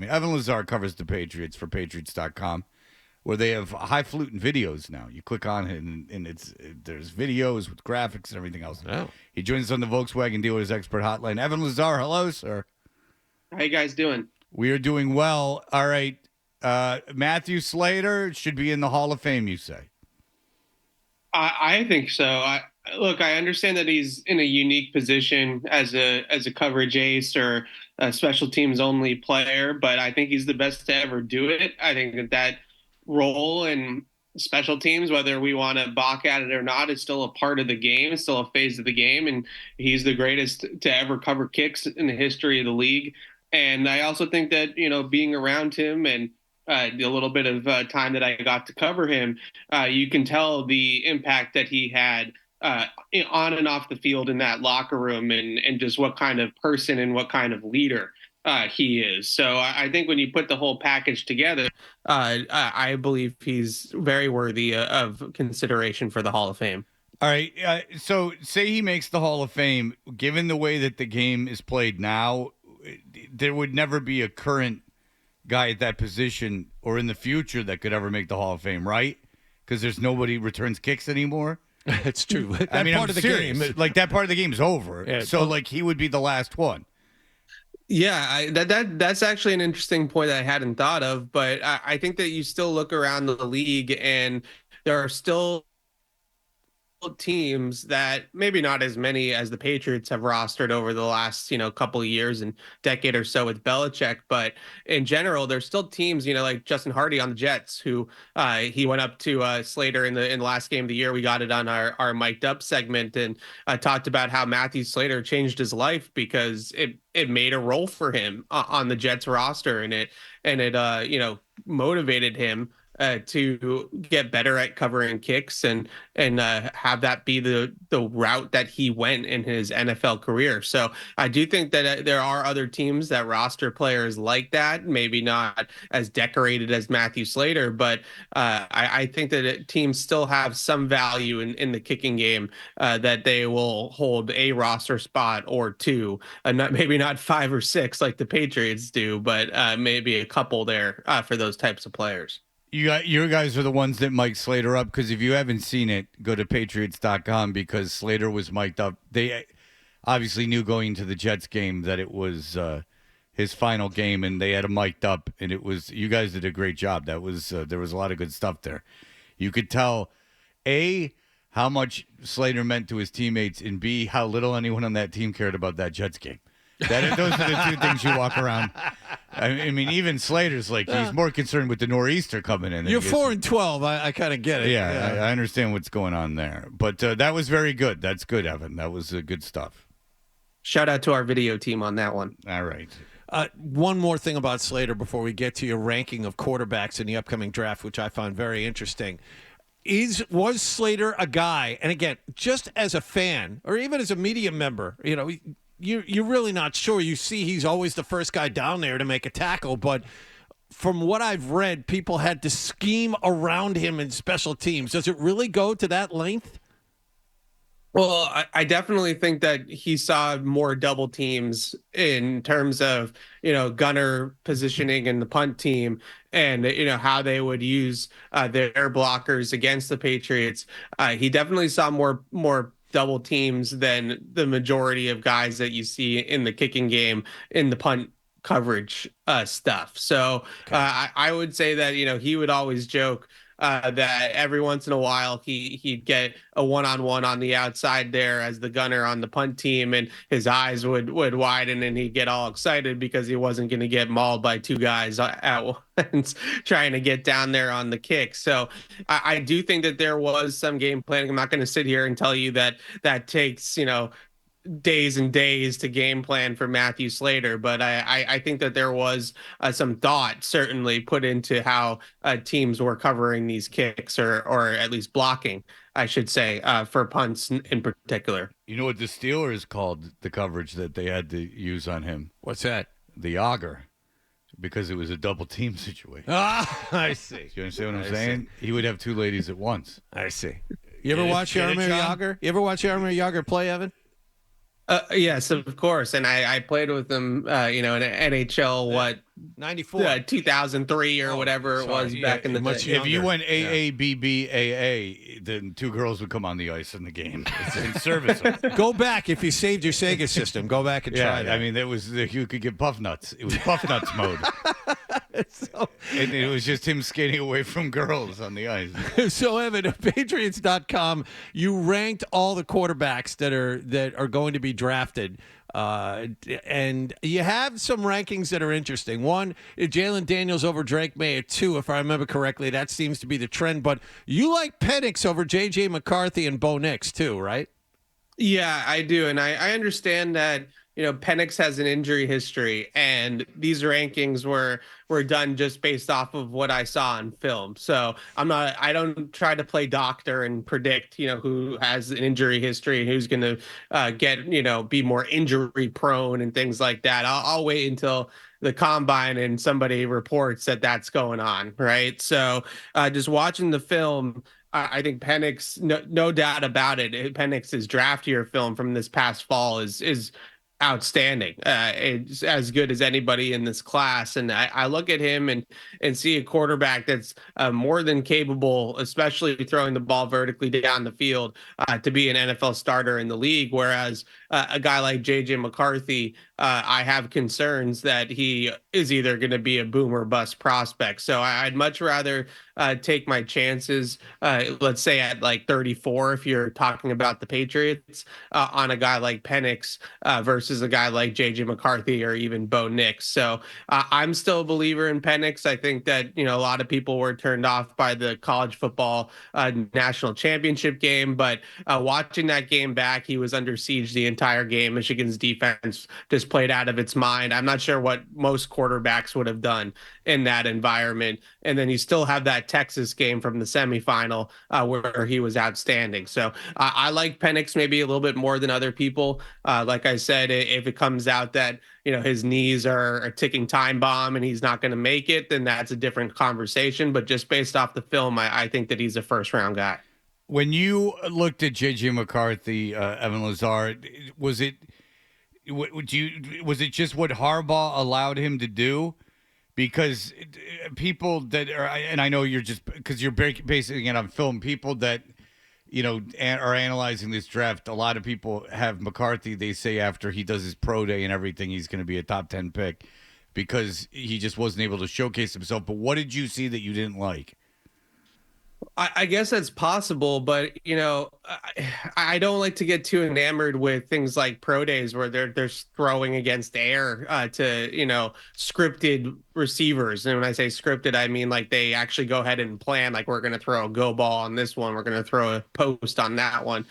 me. Evan Lazar covers the Patriots for Patriots.com, where they have highfalutin videos now. You click on it, and there's videos with graphics and everything else. Oh. He joins us on the Volkswagen Dealers Expert Hotline. Evan Lazar, hello, sir. How you guys doing? We are doing well. All right. Matthew Slater should be in the Hall of Fame, you say? I think so. Look, I understand that he's in a unique position as a coverage ace or a special teams only player, but I think he's the best to ever do it. I think that role in special teams, whether we want to balk at it or not, is still a part of the game. It's still a phase of the game, and he's the greatest to ever cover kicks in the history of the league. And I also think that, being around him and a little bit of time that I got to cover him, you can tell the impact that he had on and off the field in that locker room, and just what kind of person and what kind of leader he is. So I think when you put the whole package together, I believe he's very worthy of consideration for the Hall of Fame. All right. So say he makes the Hall of Fame. Given the way that the game is played now, there would never be a current guy at that position or in the future that could ever make the Hall of Fame, right? Because there's nobody returns kicks anymore. It's true. That part of the serious. game, like that part of the game is over. Yeah, so he would be the last one. Yeah, that's actually an interesting point that I hadn't thought of. But I think that you still look around the league, and there are still teams that maybe not as many as the Patriots have rostered over the last, couple of years and decade or so with Belichick. But in general, there's still teams, like Justin Hardy on the Jets, who he went up to Slater in the last game of the year. We got it on our mic'd up segment, and talked about how Matthew Slater changed his life because it made a role for him on the Jets roster, and it motivated him to get better at covering kicks and have that be the route that he went in his NFL career. So I do think that there are other teams that roster players like that, maybe not as decorated as Matthew Slater, but I think that teams still have some value in the kicking game, that they will hold a roster spot or two, maybe not 5 or 6 like the Patriots do, but maybe a couple there for those types of players. Your guys are the ones that mic Slater up, because if you haven't seen it, go to Patriots.com, because Slater was mic'd up. They obviously knew going into the Jets game that it was his final game, and they had him mic'd up, and you guys did a great job. That was there was a lot of good stuff there. You could tell, A, how much Slater meant to his teammates, and B, how little anyone on that team cared about that Jets game. Those are the two things you walk around. I mean, even Slater's he's more concerned with the nor'easter coming in. You're 4-12. I kind of get it. Yeah. I understand what's going on there. But that was very good. That's good, Evan. That was good stuff. Shout out to our video team on that one. All right. One more thing about Slater before we get to your ranking of quarterbacks in the upcoming draft, which I found very interesting. Was Slater a guy, and again, just as a fan or even as a media member, you're really not sure. You see he's always the first guy down there to make a tackle, but from what I've read, people had to scheme around him in special teams. Does it really go to that length? Well, I definitely think that he saw more double teams in terms of, gunner positioning in the punt team, and, how they would use their blockers against the Patriots. He definitely saw more double teams than the majority of guys that you see in the kicking game in the punt coverage stuff. So I would say that, he would always joke that every once in a while he'd get a one-on-one on the outside there as the gunner on the punt team, and his eyes would widen, and he'd get all excited because he wasn't going to get mauled by 2 guys at once trying to get down there on the kick. So I do think that there was some game planning. I'm not going to sit here and tell you that takes, days and days to game plan for Matthew Slater, but I think that there was some thought certainly put into how teams were covering these kicks, or at least blocking, I should say, for punts in particular. You know what the Steelers called the coverage that they had to use on him? What's that? The auger, because it was a double team situation. Ah, I see. Do you understand what I'm saying? He would have 2 ladies at once. I see. You ever watch Jaromir Jagr? You ever watch Jaromir Jagr play, Evan? Yes, of course. And I played with him, in NHL, Yeah. what, 94. 2003 or Oh, whatever it was sorry. Yeah, back in the Much day. if you younger. went Yeah. AABBAA, then two girls would come on the ice in the game and service them. Go back if you saved your Sega system. Go back and try Yeah, that. I mean, you could get buff nuts. It was buff nuts mode, So, and it was just him skating away from girls on the ice. so Evan, at Patriots.com, you ranked all the quarterbacks that are going to be drafted. And you have some rankings that are interesting. One, Jalen Daniels over Drake Maye at 2, if I remember correctly. That seems to be the trend. But you like Penix over J.J. McCarthy and Bo Nix, too, right? Yeah, I do. And I understand that, Penix has an injury history, and these rankings were done just based off of what I saw on film. So I don't try to play doctor and predict, who has an injury history and who's going to be more injury prone and things like that. I'll wait until the combine and somebody reports that that's going on, right? So just watching the film, I think Penix, no doubt about it. Penix's draft year film from this past fall is outstanding. It's as good as anybody in this class. And I look at him and see a quarterback that's more than capable, especially throwing the ball vertically down the field, to be an NFL starter in the league. Whereas a guy like JJ McCarthy, I have concerns that he is either going to be a boom or bust prospect. So I'd much rather take my chances, let's say at like 34, if you're talking about the Patriots, on a guy like Penix versus a guy like JJ McCarthy or even Bo Nix. So I'm still a believer in Penix. I think that, a lot of people were turned off by the college football national championship game, but watching that game back, he was under siege the entire game. Michigan's defense just played out of its mind. I'm not sure what most quarterbacks would have done in that environment. And then you still have that Texas game from the semifinal where he was outstanding. So I like Penix maybe a little bit more than other people. Like I said, if it comes out that his knees are a ticking time bomb and he's not going to make it, then that's a different conversation. But just based off the film, I think that he's a first round guy. When you looked at JJ McCarthy, Evan Lazar, was it was it just what Harbaugh allowed him to do? Because people that are, and I know you're just because you're basing it on film, people that are analyzing this draft. A lot of people have McCarthy. They say after he does his pro day and everything, he's going to be a top 10 pick because he just wasn't able to showcase himself. But what did you see that you didn't like? I guess that's possible, but I don't like to get too enamored with things like pro days where they're throwing against air to scripted receivers. And when I say scripted, I mean like they actually go ahead and plan like we're going to throw a go ball on this one, we're going to throw a post on that one.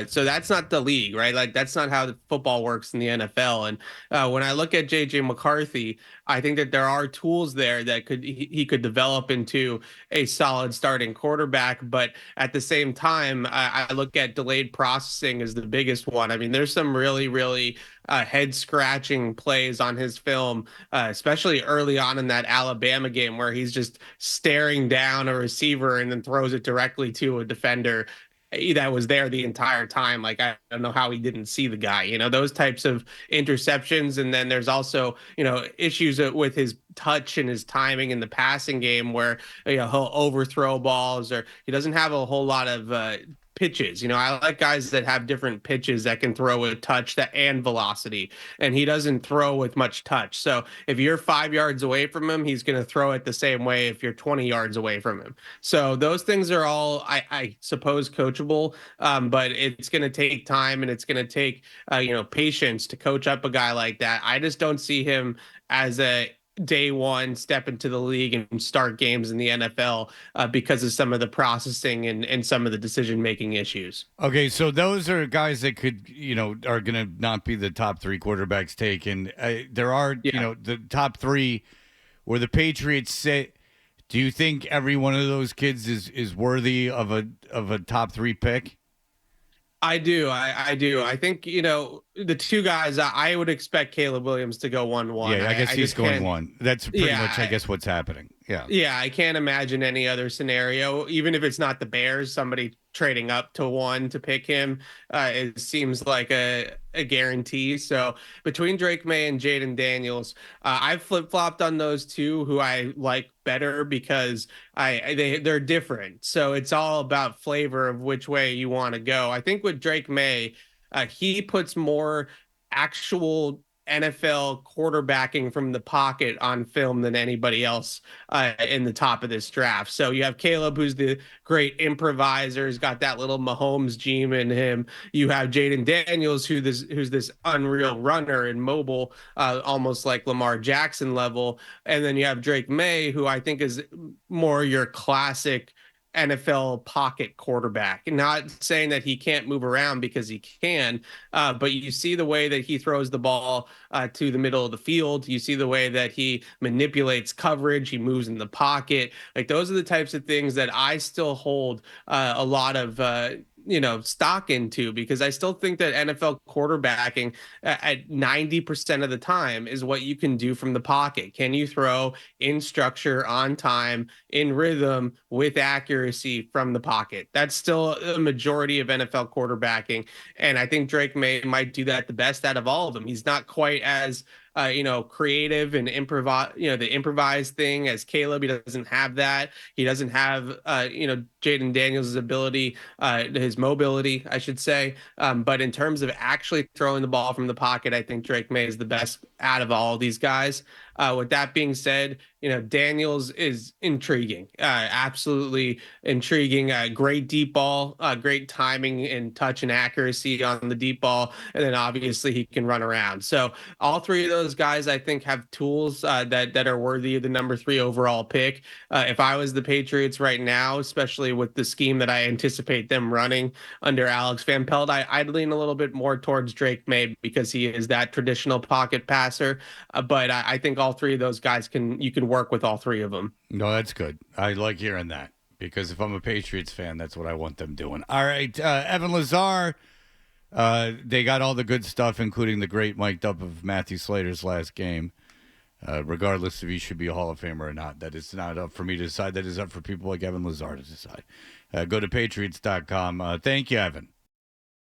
So that's not the league, right? Like that's not how the football works in the NFL. And when I look at JJ McCarthy, I think that there are tools there that he could develop into a solid starting quarterback. But at the same time, I look at delayed processing as the biggest one. I mean, there's some really, really head scratching plays on his film, especially early on in that Alabama game where he's just staring down a receiver and then throws it directly to a defender that was there the entire time. Like, I don't know how he didn't see the guy, those types of interceptions. And then there's also, issues with his touch and his timing in the passing game where, he'll overthrow balls or he doesn't have a whole lot of, pitches. I like guys that have different pitches that can throw with touch and velocity, and he doesn't throw with much touch. So if you're 5 yards away from him, he's going to throw it the same way if you're 20 yards away from him. So those things are all, I suppose, coachable, but it's going to take time and it's going to take, patience to coach up a guy like that. I just don't see him as a day one step into the league and start games in the NFL because of some of the processing and some of the decision making issues. Okay, so those are guys that could, are going to not be the top three quarterbacks taken. There are, Yeah. the top three where the Patriots sit. Do you think every one of those kids is worthy of a top three pick? I do. I do. I think, the two guys, I would expect Caleb Williams to go 1-1. Yeah, I guess I he's just going can't. one. That's pretty much, I Yeah, guess, what's happening. Yeah. yeah, I can't imagine any other scenario, even if it's not the Bears, somebody trading up to one to pick him. It seems like a guarantee. So between Drake May and Jaden Daniels, I've flip flopped on those two, who I like better because they're different. So it's all about flavor of which way you want to go. I think with Drake May, he puts more actual NFL quarterbacking from the pocket on film than anybody else in the top of this draft. So you have Caleb, who's the great improviser, he's got that little Mahomes gene in him. You have Jaden Daniels, who's this unreal runner and mobile, almost like Lamar Jackson level. And then you have Drake May, who I think is more your classic NFL pocket quarterback. Not saying that he can't move around, because he can, but you see the way that he throws the ball to the middle of the field. You see the way that he manipulates coverage. He moves in the pocket. Like, those are the types of things that I still hold a lot of stock into, because I still think that NFL quarterbacking at 90% of the time is what you can do from the pocket. Can you throw in structure, on time, in rhythm, with accuracy from the pocket? That's still a majority of NFL quarterbacking. And I think Drake May might do that the best out of all of them. He's not quite as creative and improvise, the improvised thing as Caleb. He doesn't have that. He doesn't have, Jaden Daniels' ability, his mobility, I should say. But in terms of actually throwing the ball from the pocket, I think Drake May is the best out of all of these guys. With that being said, Daniels is intriguing, absolutely intriguing. Great deep ball, great timing and touch and accuracy on the deep ball, and then obviously he can run around. So all three of those guys, I think, have tools that are worthy of the number 3 overall pick. If I was the Patriots right now, especially with the scheme that I anticipate them running under Alex Van Pelt, I'd lean a little bit more towards Drake May, because he is that traditional pocket passer. But I think all three of those guys you can work with all three of them. No, that's good. I like hearing that, because if I'm a Patriots fan, that's what I want them doing. All right, Evan Lazar. They got all the good stuff, including the great mic'd up of Matthew Slater's last game. Regardless if he should be a Hall of Famer or not, that is not up for me to decide. That is up for people like Evan Lazar to decide. Go to Patriots.com. Thank you, Evan.